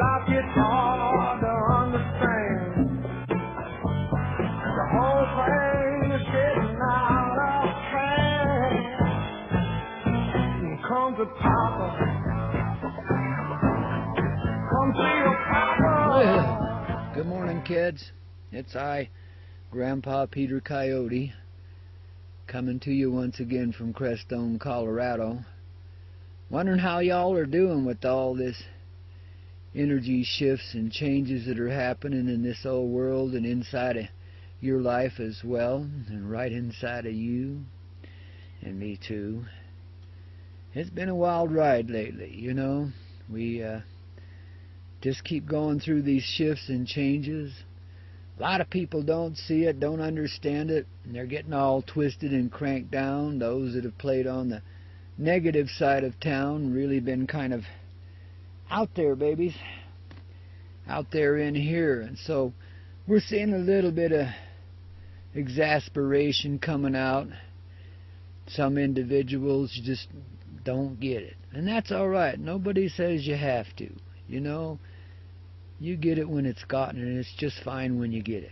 like it's hard to understand. The whole thing is getting out of hand. Come to Papa. Come to your Papa. Well, good morning, kids. It's I, Grandpaw Peter Koyote, coming to you once again from Crestone, Colorado. Wondering how y'all are doing with all this energy shifts and changes that are happening in this old world and inside of your life as well, and right inside of you and me too. It's been a wild ride lately, you know. We just keep going through these shifts and changes. A lot of people don't see it, don't understand it, and they're getting all twisted and cranked down. Those that have played on the negative side of town really been kind of out there, babies. Out there in here. And so we're seeing a little bit of exasperation coming out. Some individuals just don't get it. And that's all right. Nobody says you have to. You know, you get it when it's gotten, and it's just fine when you get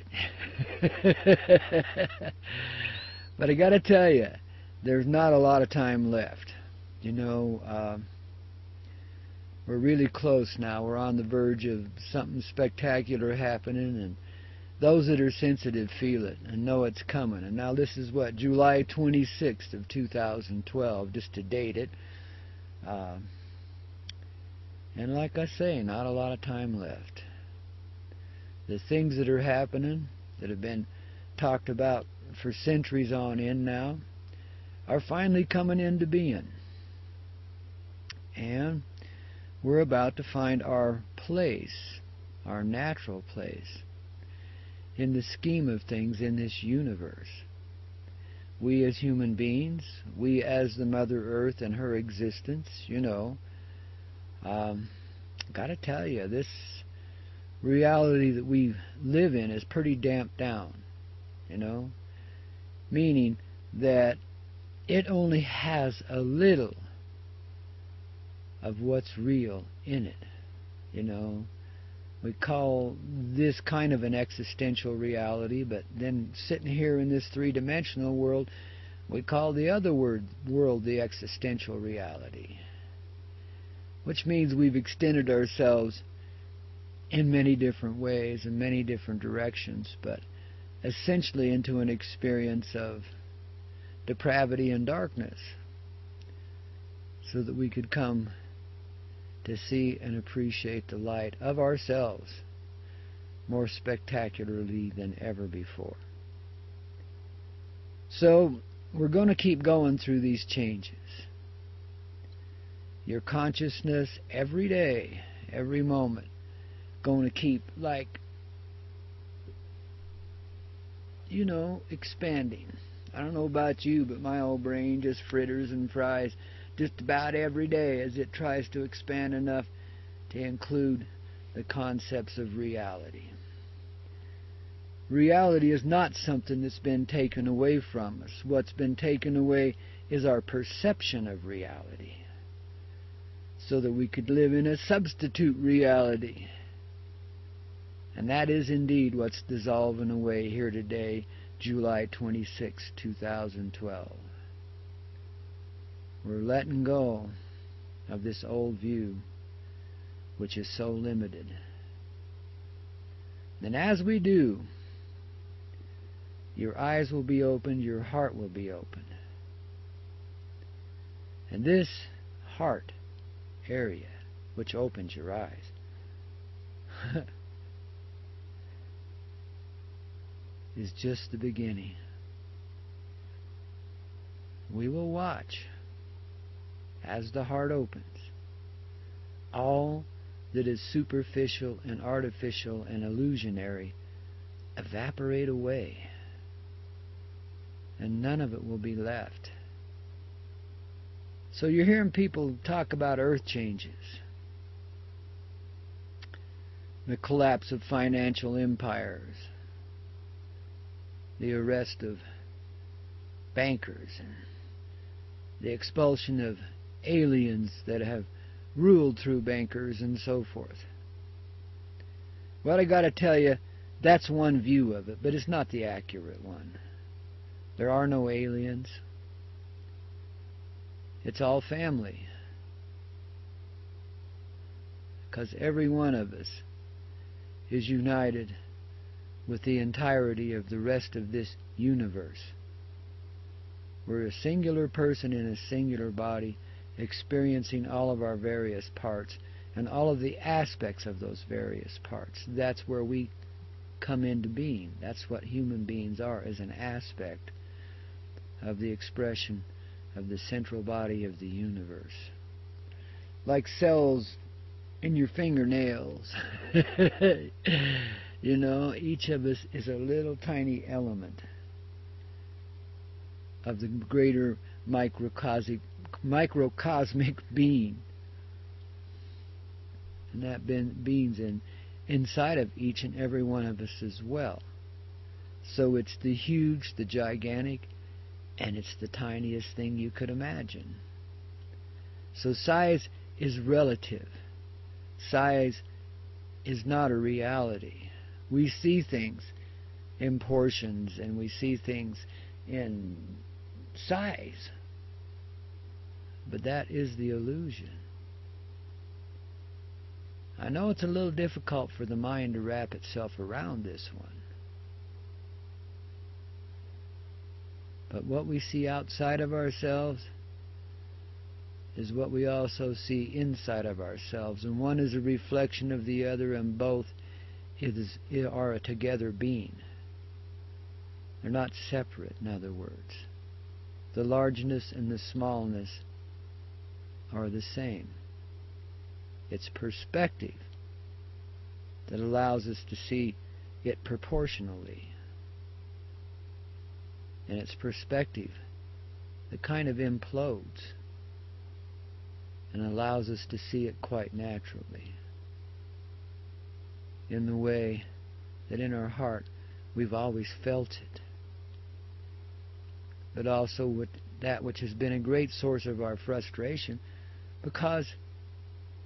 it. But I got to tell you, there's not a lot of time left. You know, we're really close now. We're on the verge of something spectacular happening, and those that are sensitive feel it and know it's coming. And now this is what, July 26th of 2012, just to date it. And like I say, not a lot of time left. The things that are happening, that have been talked about for centuries on end now, are finally coming into being. And we're about to find our place, our natural place, in the scheme of things in this universe. We as human beings, we as the Mother Earth and her existence, you know, gotta tell you, this reality that we live in is pretty damped down, you know, meaning that it only has a little of what's real in it, you know. We call this kind of an existential reality, but then sitting here in this three-dimensional world, we call the other world the existential reality. Which means we've extended ourselves in many different ways, in many different directions, but essentially into an experience of depravity and darkness, so that we could come to see and appreciate the light of ourselves more spectacularly than ever before. So we're going to keep going through these changes. Your consciousness every day, every moment, going to keep, like, you know, expanding. I don't know about you, but my old brain just fritters and fries just about every day as it tries to expand enough to include the concepts of reality. Reality is not something that's been taken away from us. What's been taken away is our perception of reality, so that we could live in a substitute reality. And that is indeed what's dissolving away here today, July 26, 2012. We're letting go of this old view, which is so limited. And as we do, your eyes will be opened, your heart will be opened. And this heart area, which opens your eyes, is just the beginning. We will watch as the heart opens, all that is superficial and artificial and illusionary evaporate away, and none of it will be left. So you're hearing people talk about earth changes, the collapse of financial empires, the arrest of bankers, and the expulsion of aliens that have ruled through bankers and so forth. Well, I got to tell you, that's one view of it, but it's not the accurate one. There are no aliens. It's all family. Because every one of us is united with the entirety of the rest of this universe. We're a singular person in a singular body, experiencing all of our various parts and all of the aspects of those various parts. That's where we come into being. That's what human beings are, as an aspect of the expression of the central body of the universe. Like cells in your fingernails. You know, each of us is a little tiny element of the greater microcosmic being. And that being's inside of each and every one of us as well. So it's the huge, the gigantic, and it's the tiniest thing you could imagine. So size is relative. Size is not a reality. We see things in portions, and we see things in size. But that is the illusion. I know it's a little difficult for the mind to wrap itself around this one. But what we see outside of ourselves is what we also see inside of ourselves. And one is a reflection of the other, and both are a together being. They're not separate, in other words. The largeness and the smallness are the same. It's perspective that allows us to see it proportionally. And it's perspective that kind of implodes and allows us to see it quite naturally, in the way that in our heart we've always felt it, but also with that which has been a great source of our frustration, because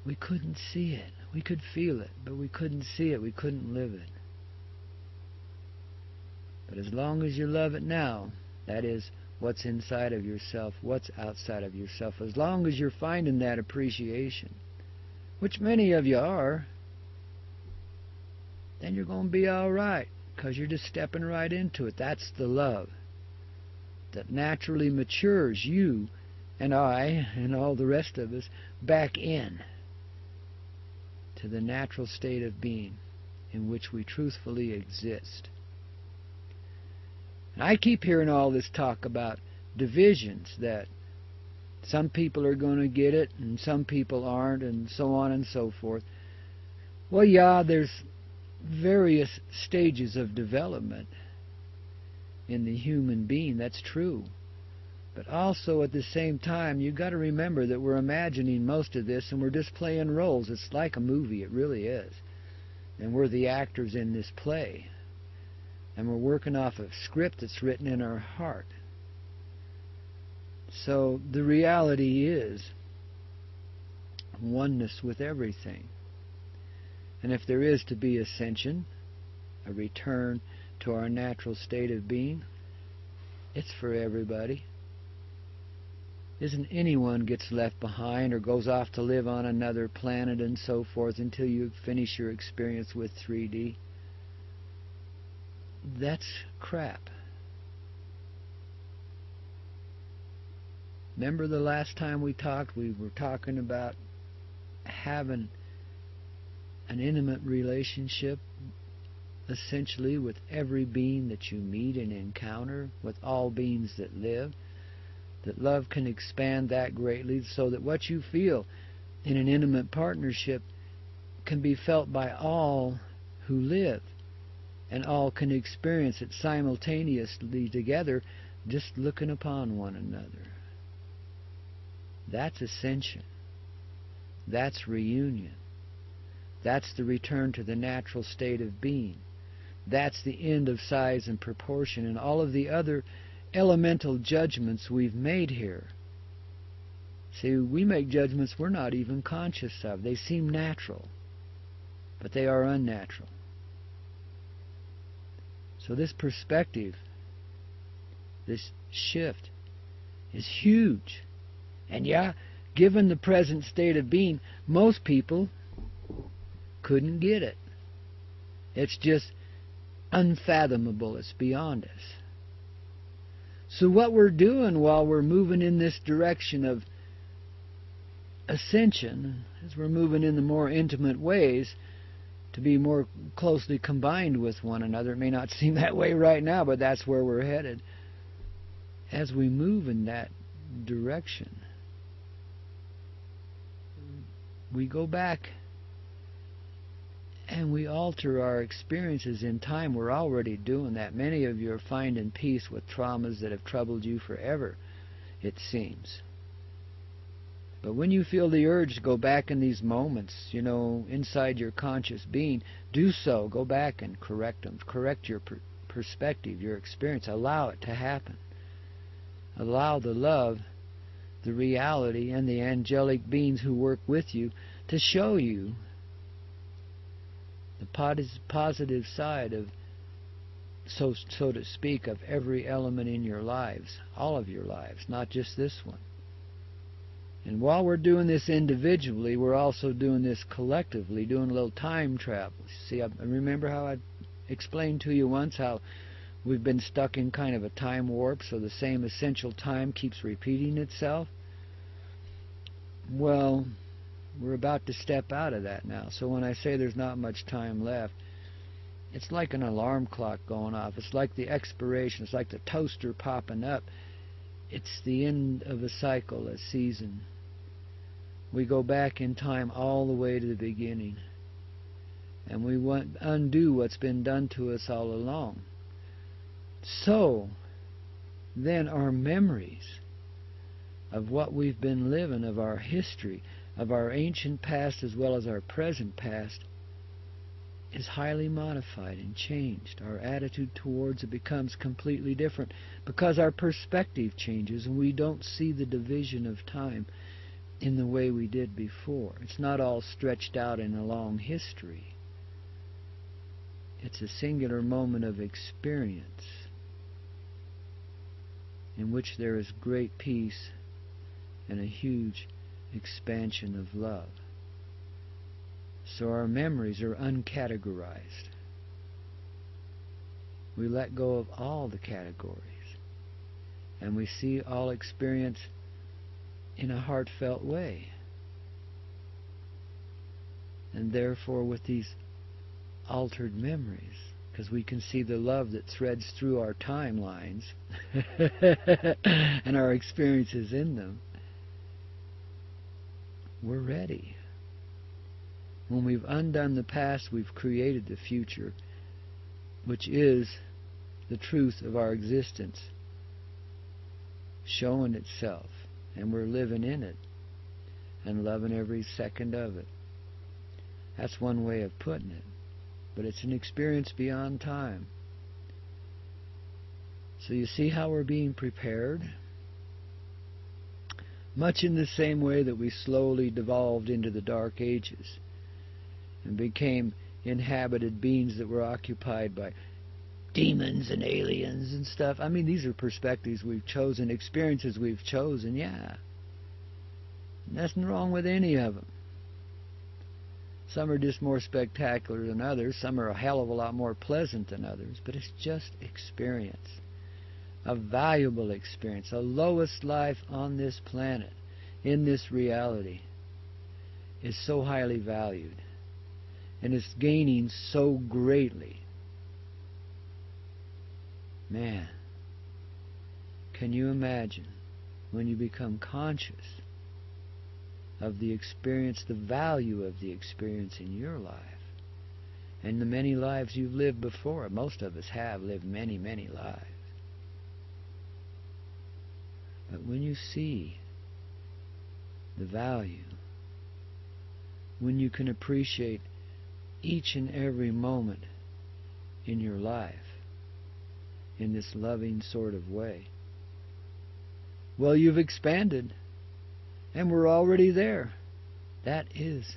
we couldn't see it. We could feel it, but we couldn't see it. We couldn't live it. But as long as you love it now, that is, what's inside of yourself, what's outside of yourself, as long as you're finding that appreciation, which many of you are, then you're going to be all right, because you're just stepping right into it. That's the love that naturally matures you and I and all the rest of us back in to the natural state of being in which we truthfully exist. And I keep hearing all this talk about divisions, that some people are going to get it and some people aren't, and so on and so forth. Well, yeah, there's various stages of development in the human being, that's true. But also at the same time, you've got to remember that we're imagining most of this and we're just playing roles. It's like a movie, it really is. And we're the actors in this play. And we're working off a script that's written in our heart. So the reality is oneness with everything. And if there is to be ascension, a return to our natural state of being, it's for everybody. Isn't anyone gets left behind or goes off to live on another planet and so forth until you finish your experience with 3D. That's crap. Remember the last time we talked, we were talking about having an intimate relationship essentially with every being that you meet and encounter, with all beings that live, that love can expand that greatly so that what you feel in an intimate partnership can be felt by all who live, and all can experience it simultaneously together, just looking upon one another. That's ascension. That's reunion. That's the return to the natural state of being. That's the end of size and proportion and all of the other elemental judgments we've made here. See, we make judgments we're not even conscious of. They seem natural, but they are unnatural. So this perspective, this shift, is huge. And yeah, given the present state of being, most people couldn't get it. It's just unfathomable. It's beyond us. So what we're doing while we're moving in this direction of ascension, as we're moving in the more intimate ways to be more closely combined with one another, it may not seem that way right now, but that's where we're headed. As we move in that direction, we go back and we alter our experiences in time. We're already doing that. Many of you are finding peace with traumas that have troubled you forever, it seems. But when you feel the urge to go back in these moments, inside your conscious being, do so. Go back and correct them. Correct your perspective, your experience. Allow it to happen. Allow the love, the reality, and the angelic beings who work with you to show you the positive side of, so to speak, of every element in your lives, all of your lives, not just this one. And while we're doing this individually, we're also doing this collectively, doing a little time travel. See, I remember how I explained to you once how we've been stuck in kind of a time warp, so the same essential time keeps repeating itself? Well, we're about to step out of that now. So when I say there's not much time left, it's like an alarm clock going off. It's like the expiration. It's like the toaster popping up. It's the end of a cycle, a season. We go back in time all the way to the beginning. And we undo what's been done to us all along. So, then our memories of what we've been living, of our history, of our ancient past as well as our present past, is highly modified and changed. Our attitude towards it becomes completely different because our perspective changes and we don't see the division of time in the way we did before. It's not all stretched out in a long history. It's a singular moment of experience in which there is great peace and a huge expansion of love. So our memories are uncategorized. We let go of all the categories, and we see all experience in a heartfelt way. And therefore with these altered memories, because we can see the love that threads through our timelines and our experiences in them, we're ready. When we've undone the past, we've created the future, which is the truth of our existence, showing itself, and we're living in it and loving every second of it. That's one way of putting it, but it's an experience beyond time. So you see how we're being prepared? Much in the same way that we slowly devolved into the Dark Ages and became inhabited beings that were occupied by demons and aliens and stuff. I mean, these are perspectives we've chosen, experiences we've chosen, yeah. Nothing wrong with any of them. Some are just more spectacular than others. Some are a hell of a lot more pleasant than others. But it's just experience. A valuable experience. The lowest life on this planet, in this reality, is so highly valued. And it's gaining so greatly. Man, can you imagine when you become conscious of the experience, the value of the experience in your life, and the many lives you've lived before? Most of us have lived many, many lives. But when you see the value, when you can appreciate each and every moment in your life in this loving sort of way, well, you've expanded, and we're already there. That is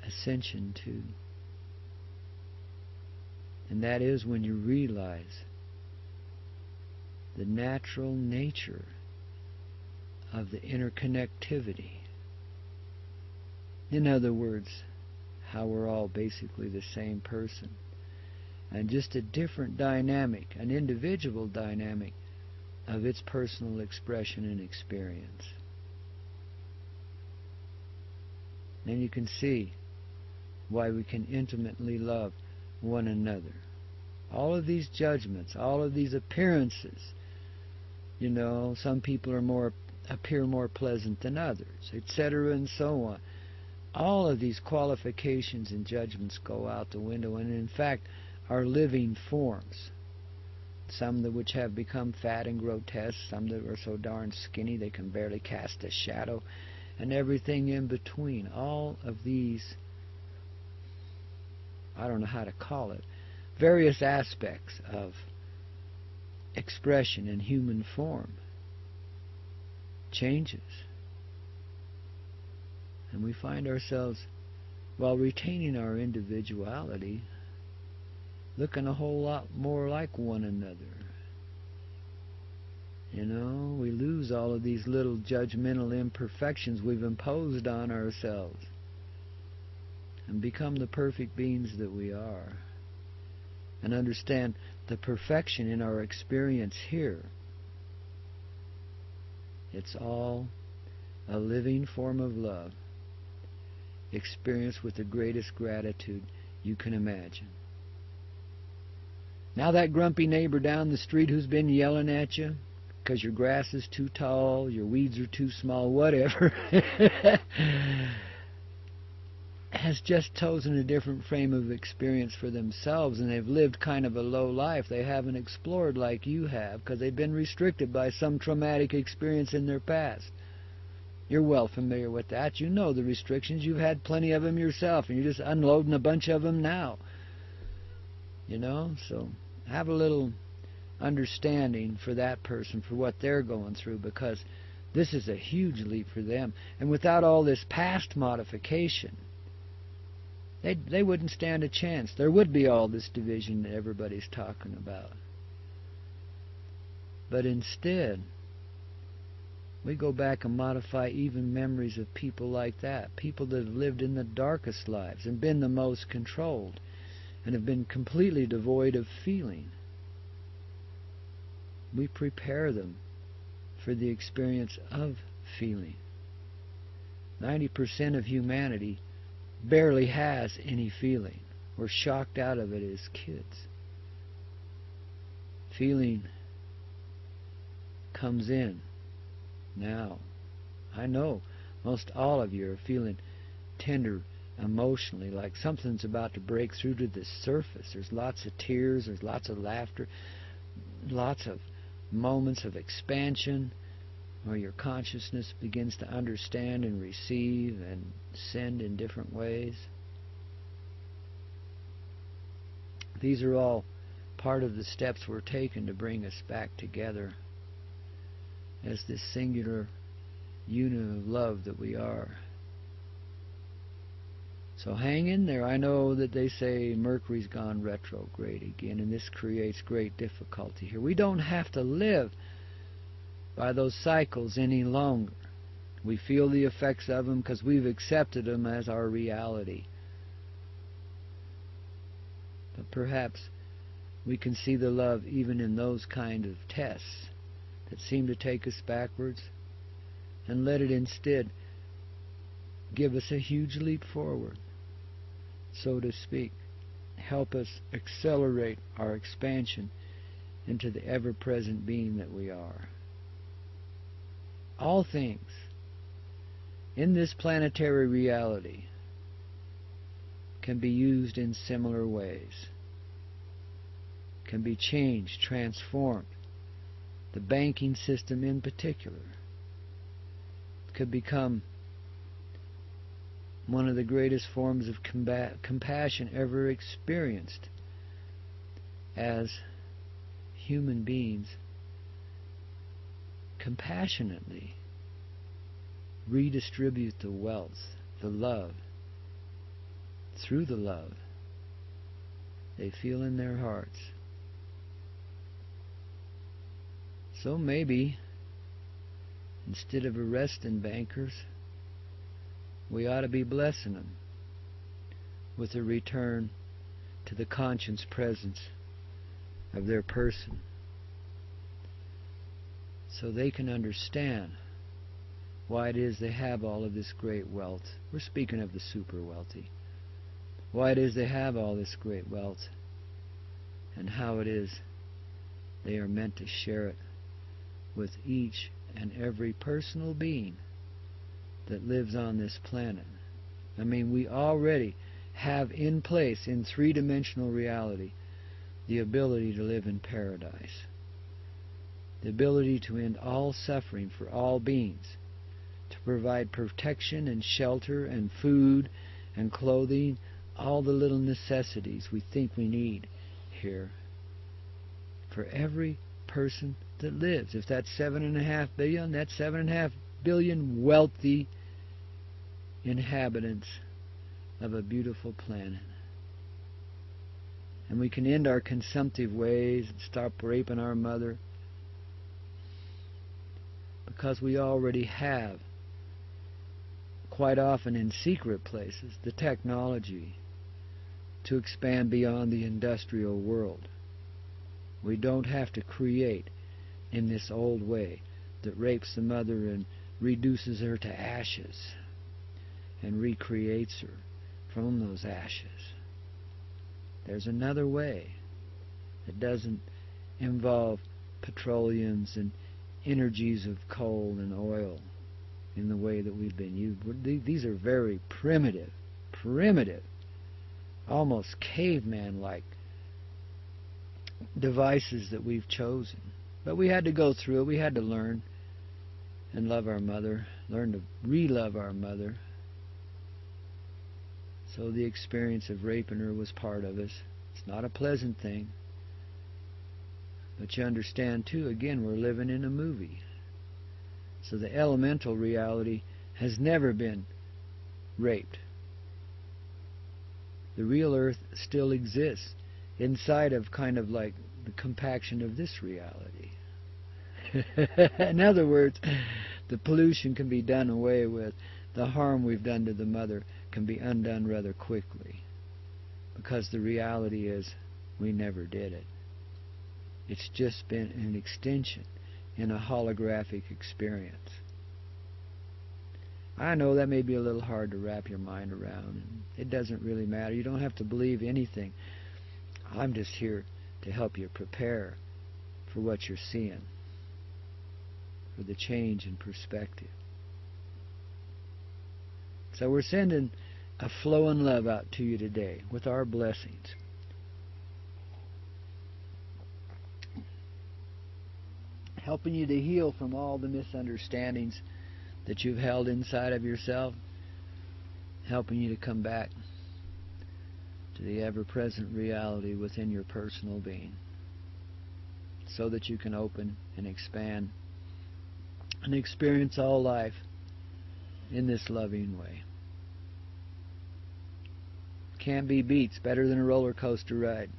Ascension 2. And that is when you realize the natural nature of the interconnectivity. In other words, how we're all basically the same person, and just a different dynamic, an individual dynamic of its personal expression and experience. Then you can see why we can intimately love one another. All of these judgments, all of these appearances, some people appear more pleasant than others, etc., and so on. All of these qualifications and judgments go out the window, and in fact are living forms. Some that which have become fat and grotesque, some that are so darn skinny they can barely cast a shadow, and everything in between. All of these, I don't know how to call it, various aspects of expression in human form changes. And we find ourselves, while retaining our individuality, looking a whole lot more like one another. We lose all of these little judgmental imperfections we've imposed on ourselves and become the perfect beings that we are. And understand the perfection in our experience here. It's all a living form of love, experienced with the greatest gratitude you can imagine. Now that grumpy neighbor down the street who's been yelling at you because your grass is too tall, your weeds are too small, whatever, has just chosen a different frame of experience for themselves, and they've lived kind of a low life. They haven't explored like you have because they've been restricted by some traumatic experience in their past. You're well familiar with that. You know the restrictions. You've had plenty of them yourself, and you're just unloading a bunch of them now. So have a little understanding for that person, for what they're going through, because this is a huge leap for them. And without all this past modification, they wouldn't stand a chance. There would be all this division that everybody's talking about. But instead, we go back and modify even memories of people like that, people that have lived in the darkest lives and been the most controlled and have been completely devoid of feeling. We prepare them for the experience of feeling. 90% of humanity barely has any feeling. We're shocked out of it as kids. Feeling comes in now. I know most all of you are feeling tender emotionally, like something's about to break through to the surface. There's lots of tears, there's lots of laughter, lots of moments of expansion where your consciousness begins to understand and receive and send in different ways. These are all part of the steps we're taking to bring us back together as this singular unit of love that we are. So hang in there. I know that they say Mercury's gone retrograde again, and this creates great difficulty here. We don't have to live by those cycles any longer. We feel the effects of them because we've accepted them as our reality. But perhaps we can see the love even in those kind of tests that seem to take us backwards, and let it instead give us a huge leap forward, so to speak. Help us accelerate our expansion into the ever-present being that we are. All things in this planetary reality can be used in similar ways, can be changed, transformed. The banking system in particular could become one of the greatest forms of compassion ever experienced, as human beings compassionately redistribute the wealth, the love, through the love they feel in their hearts. So maybe, instead of arresting bankers, we ought to be blessing them with a return to the conscious presence of their person, so they can understand why it is they have all of this great wealth. We're speaking of the super wealthy. Why it is they have all this great wealth, and how it is they are meant to share it with each and every personal being that lives on this planet. I mean, we already have in place, in three-dimensional reality, the ability to live in paradise, the ability to end all suffering for all beings, to provide protection and shelter and food and clothing, all the little necessities we think we need here for every person that lives. If that's 7.5 billion, that's 7.5 billion wealthy inhabitants of a beautiful planet. And we can end our consumptive ways and stop raping our mother, because we already have, quite often in secret places, the technology to expand beyond the industrial world. We don't have to create in this old way that rapes the mother and reduces her to ashes and recreates her from those ashes. There's another way that doesn't involve petroleums and energies of coal and oil in the way that we've been used. These are very primitive, almost caveman-like devices that we've chosen. But we had to go through it. We had to learn and love our mother, learn to re-love our mother. So the experience of raping her was part of us. It's not a pleasant thing. But you understand, too, again, we're living in a movie. So the elemental reality has never been raped. The real earth still exists inside of kind of like the compaction of this reality. In other words, the pollution can be done away with. The harm we've done to the mother can be undone rather quickly, because the reality is we never did it. It's just been an extension in a holographic experience. I know that may be a little hard to wrap your mind around. It doesn't really matter. You don't have to believe anything. I'm just here to help you prepare for what you're seeing, for the change in perspective. So we're sending a flowing love out to you today with our blessings. Helping you to heal from all the misunderstandings that you've held inside of yourself. Helping you to come back to the ever-present reality within your personal being, so that you can open and expand and experience all life in this loving way. Can't be beat. It's better than a roller coaster ride.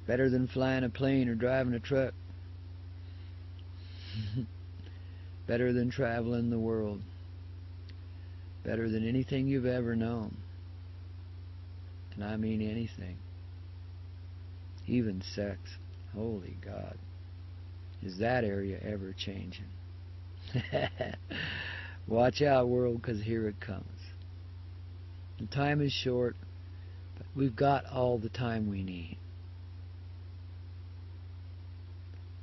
Better than flying a plane or driving a truck. Better than traveling the world. Better than anything you've ever known. And I mean anything. Even sex. Holy God. Is that area ever changing? Watch out, world, because here it comes. The time is short, but we've got all the time we need.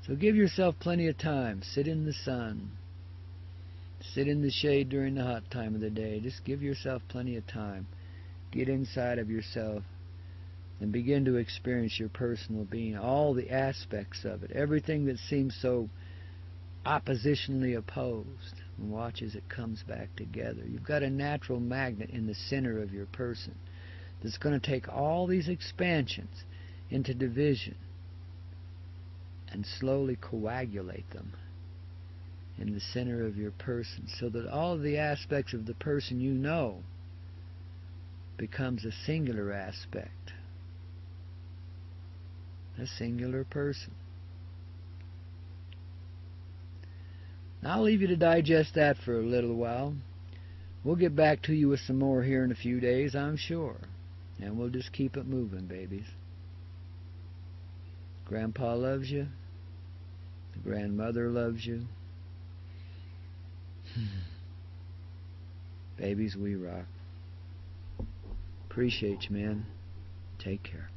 So give yourself plenty of time. Sit in the sun. Sit in the shade during the hot time of the day. Just give yourself plenty of time. Get inside of yourself and begin to experience your personal being, all the aspects of it, everything that seems so oppositionally opposed, and watch as it comes back together. You've got a natural magnet in the center of your person that's going to take all these expansions into division and slowly coagulate them in the center of your person, so that all of the aspects of the person you know becomes a singular aspect. a singular person. I'll leave you to digest that for a little while. We'll get back to you with some more here in a few days, I'm sure. And we'll just keep it moving, babies. Grandpa loves you. The grandmother loves you. Babies, we rock. Appreciate you, man. Take care.